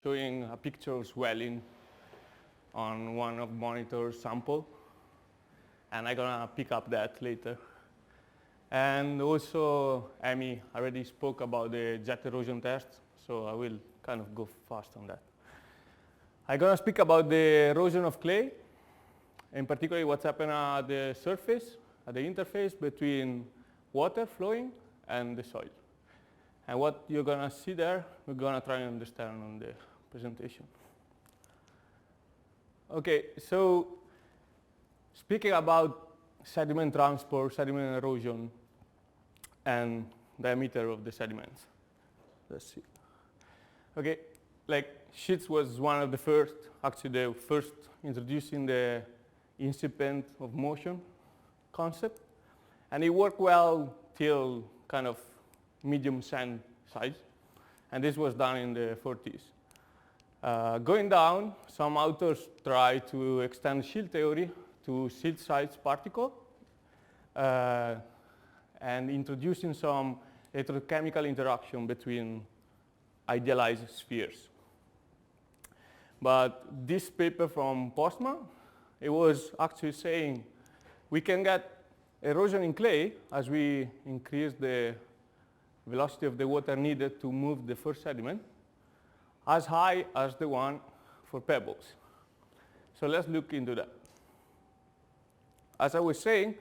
showing a picture of swelling on one of monitor sample, and I'm gonna pick up that later. And also, Amy already spoke about the jet erosion test, so I will kind of go fast on that. I'm gonna speak about the erosion of clay, in particular what's happening at the surface, at the interface between water flowing and the soil. And what you're gonna see there, we're gonna try and understand on the presentation. Okay, so speaking about sediment transport, sediment erosion, and diameter of the sediments. Let's see. Okay, like sheets was one of the first, actually the first introducing the incipient of motion concept. And it worked well till kind of medium sand size. And this was done in the 40s. Going down, some authors try to extend shield theory to shield-sized particle and introducing some electrochemical interaction between idealized spheres. But this paper from Postma, it was actually saying we can get erosion in clay as we increase the velocity of the water needed to move the first sediment as high as the one for pebbles. So let's look into that. As I was saying,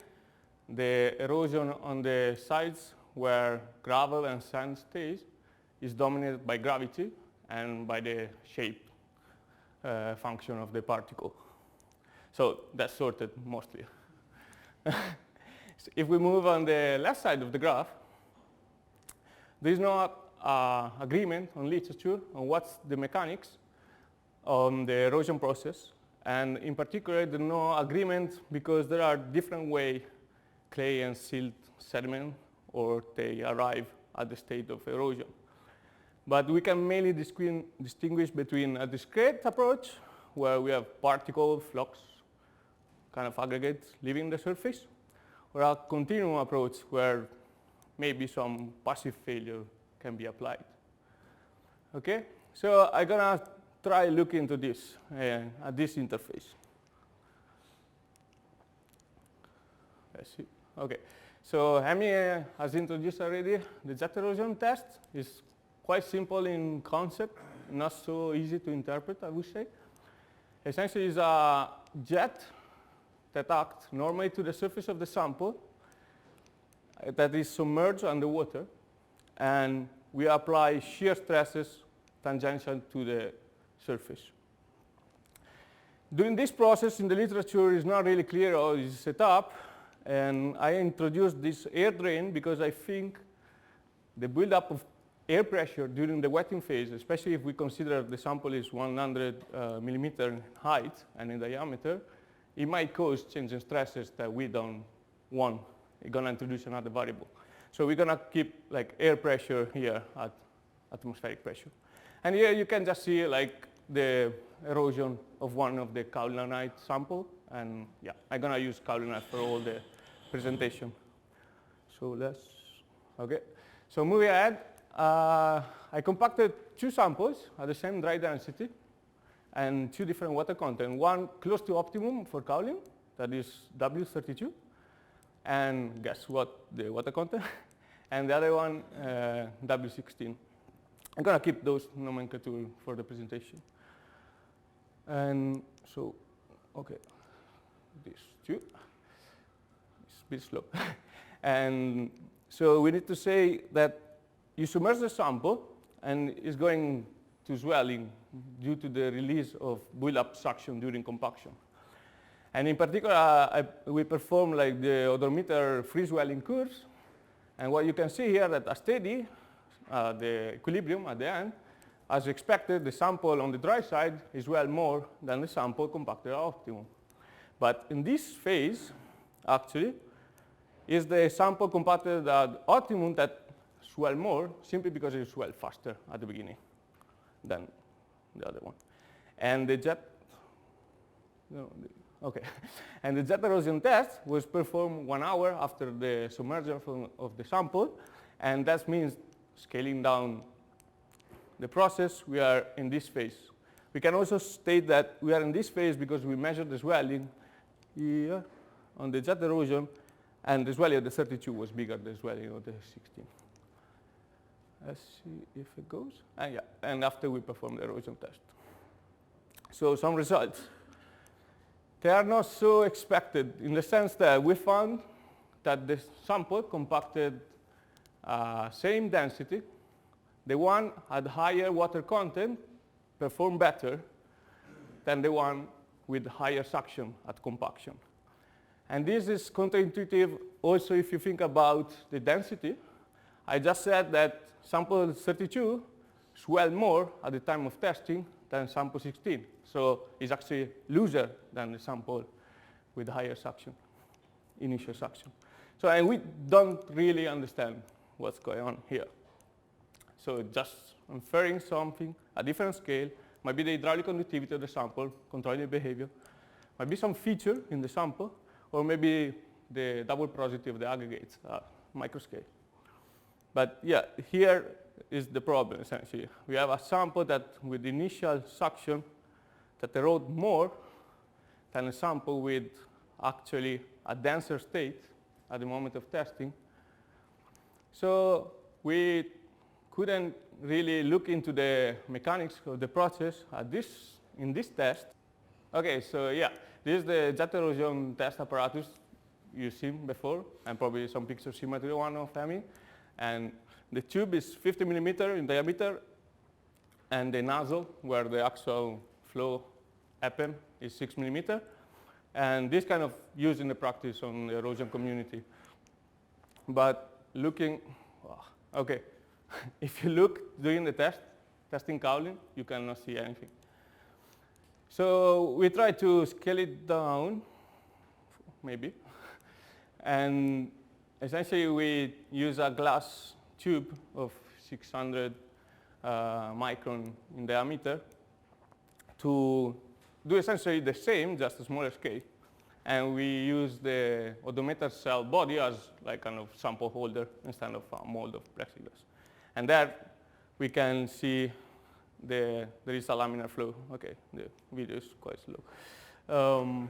the erosion on the sides where gravel and sand stays is dominated by gravity and by the shape function of the particle. So that's sorted mostly. So if we move on the left side of the graph, there is no agreement on literature on what's the mechanics on the erosion process. And in particular, there's no agreement because there are different ways clay and silt sediment, or they arrive at the state of erosion. But we can mainly distinguish between a discrete approach, where we have particle flux, kind of aggregates leaving the surface, or a continuum approach where maybe some passive failure can be applied. Okay, so I'm gonna try look into this at this interface. Let's see. Okay, so Amy has introduced already the jet erosion test. Is quite simple in concept, not so easy to interpret, I would say. Essentially, it's a jet that acts normally to the surface of the sample that is submerged underwater, and we apply shear stresses tangential to the surface. During this process in the literature, it's not really clear how it's set up, and I introduced this air drain because I think the buildup of air pressure during the wetting phase, especially if we consider the sample is 100 millimeter in height and in diameter, it might cause change in stresses that we don't want. It's going to introduce another variable. So we're going to keep like air pressure here at atmospheric pressure. And here you can just see like the erosion of one of the kaolinite sample. And yeah, I'm going to use kaolinite for all the presentation. So let's, okay. So moving ahead, I compacted two samples at the same dry density and two different water content. One close to optimum for kaolin, that is W32. And guess what, the water content? And the other one, W16. I'm going to keep those nomenclature for the presentation. And so, okay, these two. It's a bit slow. And so we need to say that you submerge the sample, and it's going to swelling due to the release of build-up suction during compaction. And in particular, we perform like the odometer free swelling curves. And what you can see here that a steady, the equilibrium at the end, as expected, the sample on the dry side is well more than the sample compacted at optimum. But in this phase, actually, is the sample compacted at optimum that swell more simply because it swell faster at the beginning than the other one. And the jet, no, okay. And the jet erosion test was performed 1 hour after the submersion of the sample, and that means scaling down the process, we are in this phase. We can also state that we are in this phase because we measured the swelling here on the jet erosion, and the swelling of the 32 was bigger than the swelling of the 16. Let's see if it goes. And yeah, and after we perform the erosion test. So some results. They are not so expected in the sense that we found that the sample compacted same density. The one had higher water content performed better than the one with higher suction at compaction. And this is counterintuitive also if you think about the density. I just said that sample 32 swelled more at the time of testing than sample 16. So it's actually looser than the sample with higher suction, initial suction. So and we don't really understand what's going on here. So just inferring something, a different scale, might be the hydraulic conductivity of the sample, controlling the behavior, might be some feature in the sample, or maybe the double porosity of the aggregates, microscale. But yeah, here is the problem essentially. We have a sample that with initial suction that erode more than a sample with actually a denser state at the moment of testing. So we couldn't really look into the mechanics of the process in this test. Okay, so yeah, this is the jet erosion test apparatus you've seen before, and probably some pictures similar to the one of Amy. And the tube is 50 millimeter in diameter, and the nozzle where the actual flow happens is 6 millimeter. And this kind of used in the practice on the erosion community. But looking, okay, if you look during the testing cowling, you cannot see anything. So we try to scale it down, maybe. And essentially, we use a glass tube of 600 micron in diameter to do essentially the same, just a smaller scale. And we use the odometer cell body as like kind of sample holder instead of a mold of plexiglass. And there we can see there is a laminar flow. Okay, the video is quite slow.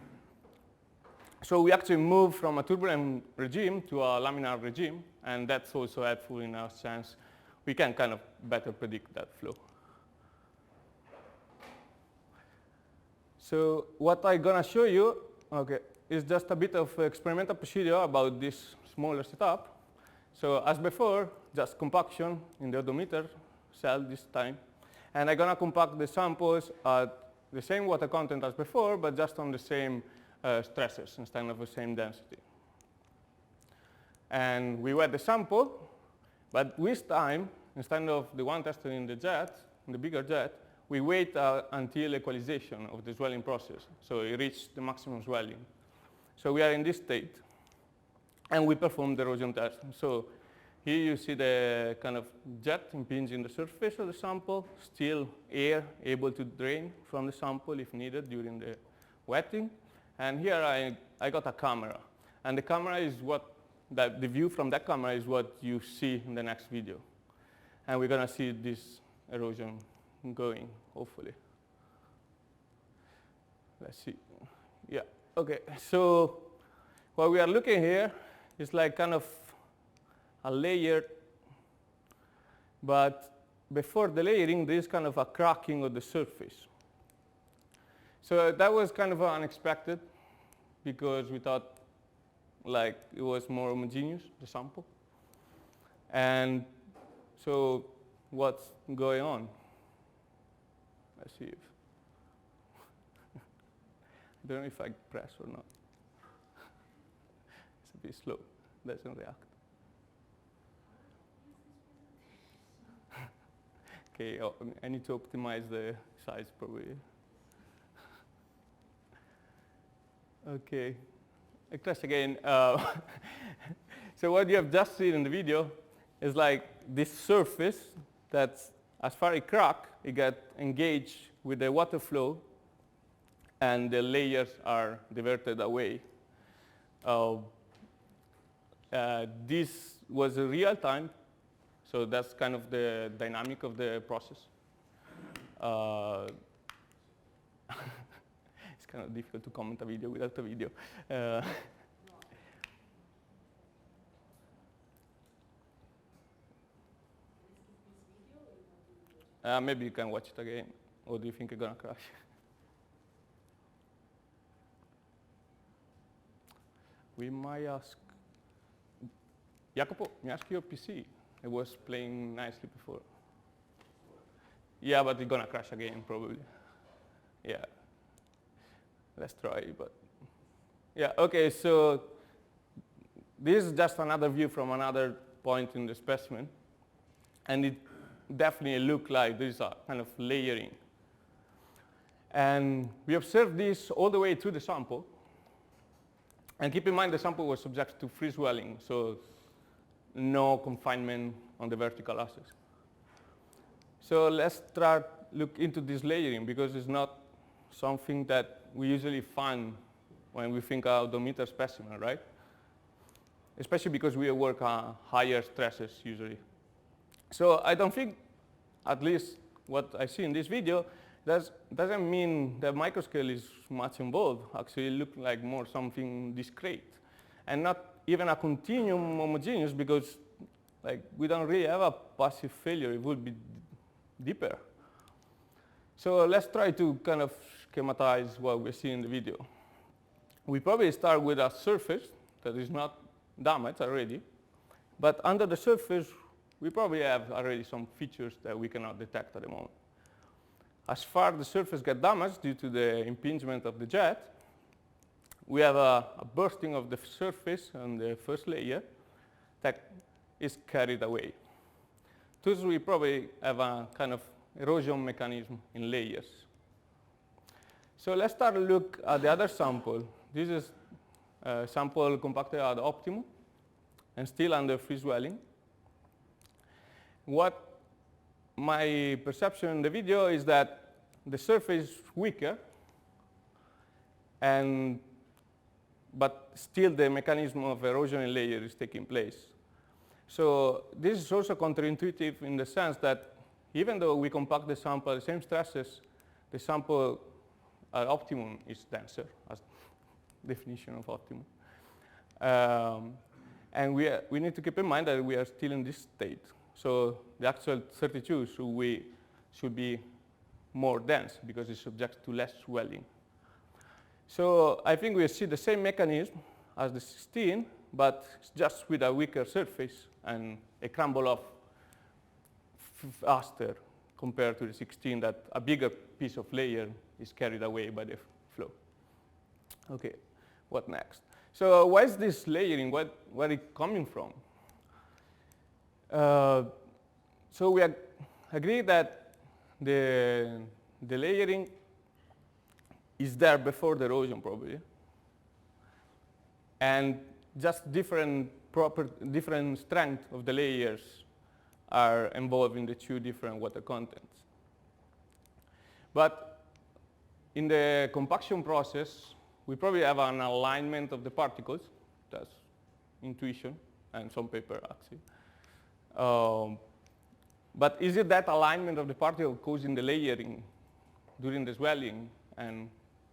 So we actually move from a turbulent regime to a laminar regime, and that's also helpful in our sense. We can kind of better predict that flow. So what I'm going to show you, okay, is just a bit of experimental procedure about this smaller setup. So as before, just compaction in the odometer cell this time. And I'm going to compact the samples at the same water content as before, but just on the same stresses instead of the same density. And we wet the sample, but this time, instead of the one tested in the jet, in the bigger jet, we wait until equalization of the swelling process. So it reached the maximum swelling. So we are in this state, and we perform the erosion test. So here you see the kind of jet impinging the surface of the sample, still air able to drain from the sample if needed during the wetting. And here I got a camera. And the camera is the view from that camera is what you see in the next video. And we're going to see this erosion going, hopefully. Let's see. Yeah, okay. So what we are looking here is like kind of a layer, but before the layering, there is kind of a cracking of the surface. So that was kind of unexpected because we thought like it was more homogeneous, the sample. And so what's going on? Let's see if, I don't know if I press or not. It's a bit slow, doesn't react. Okay, I need to optimize the size probably. Okay, I crash again. So what you have just seen in the video is like this surface that's, as far as it crack, it got engaged with the water flow, and the layers are diverted away. This was a real time, so that's kind of the dynamic of the process. Uh, it's kind of difficult to comment a video without a video. Maybe you can watch it again, or do you think it's gonna crash? We might ask, Jacopo, me ask your PC. It was playing nicely before. Yeah, but it's gonna crash again, probably. Yeah, let's try, but. Yeah, okay, so this is just another view from another point in the specimen. And it definitely looks like there's a kind of layering. And we observed this all the way through the sample. And keep in mind the sample was subject to free swelling, so no confinement on the vertical axis. So let's try to look into this layering, because it's not something that we usually find when we think of odometer specimen, right? Especially because we work on higher stresses usually. So I don't think, at least what I see in this video, doesn't mean the microscale is much involved. Actually, it looks like more something discrete, and not even a continuum homogeneous, because like we don't really have a passive failure. It would be deeper. So let's try to kind of schematize what we see in the video. We probably start with a surface that is not damaged already, but under the surface, we probably have already some features that we cannot detect at the moment. As far as the surface gets damaged due to the impingement of the jet, we have a bursting of the surface on the first layer that is carried away. Thus, we probably have a kind of erosion mechanism in layers. So let's start to look at the other sample. This is a sample compacted at optimum and still under free swelling. What my perception in the video is that the surface is weaker, but still the mechanism of erosion in layer is taking place. So this is also counterintuitive in the sense that even though we compact the sample at the same stresses, the sample at optimum is denser, as definition of optimum. And we need to keep in mind that we are still in this state. So the actual 32 should be more dense because it's subject to less swelling. So I think we see the same mechanism as the 16, but just with a weaker surface and a crumble off faster compared to the 16, that a bigger piece of layer is carried away by the flow. Okay, what next? So why is this layering? Where it coming from? So we agree that the layering is there before the erosion probably, and just different strength of the layers are involved in the two different water contents. But in the compaction process, we probably have an alignment of the particles. That's intuition, and some paper actually. But is it that alignment of the particle causing the layering during the swelling and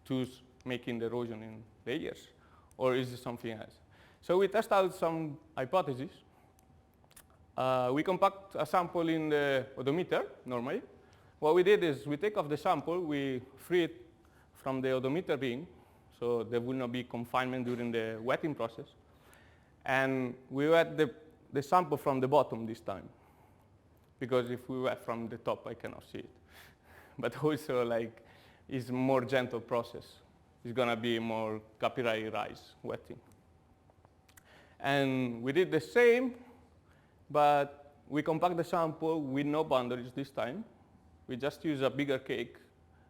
thus making the erosion in layers? Or is it something else? So we test out some hypotheses. We compact a sample in the odometer normally. What we did is we take off the sample, we free it from the odometer ring, so there will not be confinement during the wetting process. And we wet the sample from the bottom this time, because if we wet from the top, I cannot see it. But also, like, it's a more gentle process. It's going to be more capillary rise wetting. And we did the same, but we compact the sample with no boundaries this time. We just use a bigger cake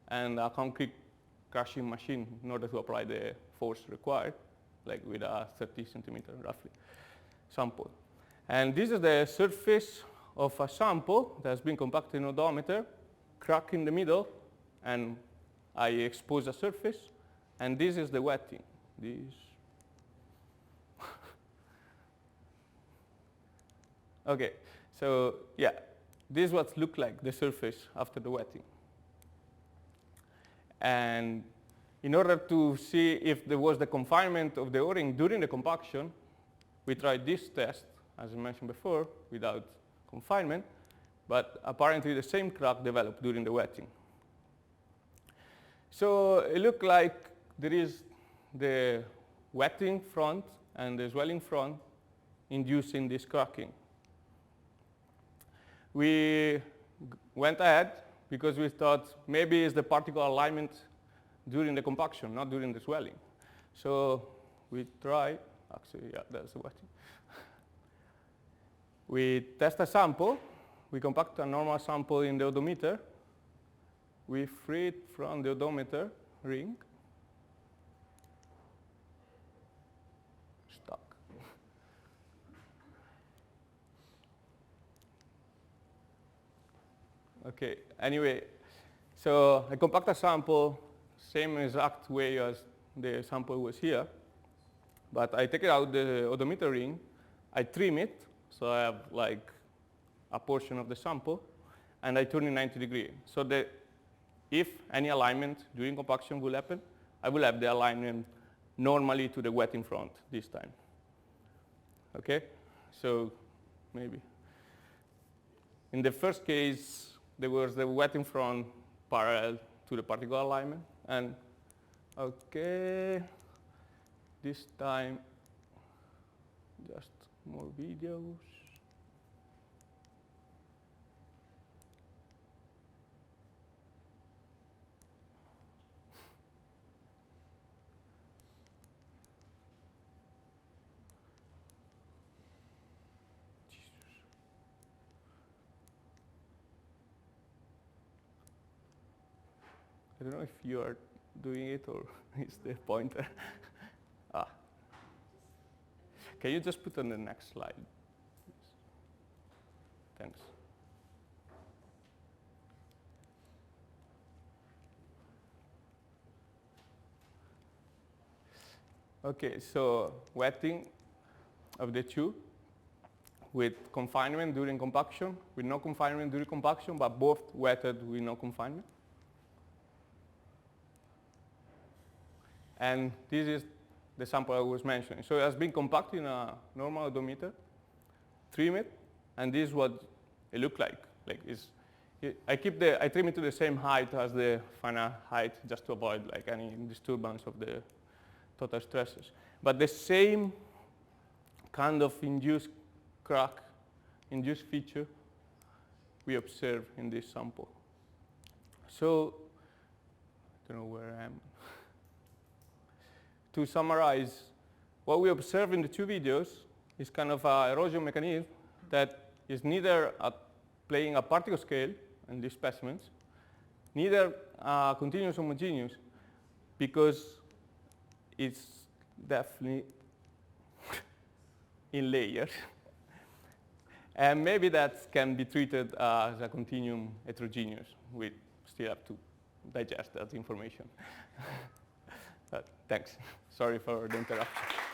and a concrete crushing machine in order to apply the force required, like with a 30 centimeter roughly sample. And this is the surface of a sample that's been compacted in odometer, crack in the middle, and I expose a surface, and this is the wetting. This. Okay, so yeah, this is what looks like the surface after the wetting. And in order to see if there was the confinement of the O-ring during the compaction, we tried this test, as I mentioned before, without confinement, but apparently the same crack developed during the wetting. So it looked like there is the wetting front and the swelling front inducing this cracking. We went ahead because we thought maybe it's the particle alignment during the compaction, not during the swelling. So we tried, actually, yeah, that's the wetting. We test a sample. We compact a normal sample in the odometer. We free it from the odometer ring. Stuck. Okay, anyway, so I compact a sample, same exact way as the sample was here, but I take it out the odometer ring, I trim it, so I have like a portion of the sample, and I turn it 90 degrees. So that if any alignment during compaction will happen, I will have the alignment normally to the wetting front this time. Okay, so maybe. In the first case, there was the wetting front parallel to the particle alignment, and okay, this time just more videos. I don't know if you are doing it or is the pointer. Can you just put on the next slide? Thanks. Okay, so wetting of the tube with confinement during compaction, with no confinement during compaction, but both wetted with no confinement. And this is the sample I was mentioning. So it has been compacted in a normal odometer, trim it, and this is what it looked like. I trim it to the same height as the final height just to avoid like any disturbance of the total stresses. But the same kind of induced crack, induced feature we observe in this sample. So, I don't know where I am. To summarize, what we observe in the two videos is kind of an erosion mechanism that is neither playing a particle scale in these specimens, neither continuous homogeneous, because it's definitely in layers. And maybe that can be treated as a continuum heterogeneous. We still have to digest that information. Thanks. Sorry for the interruption.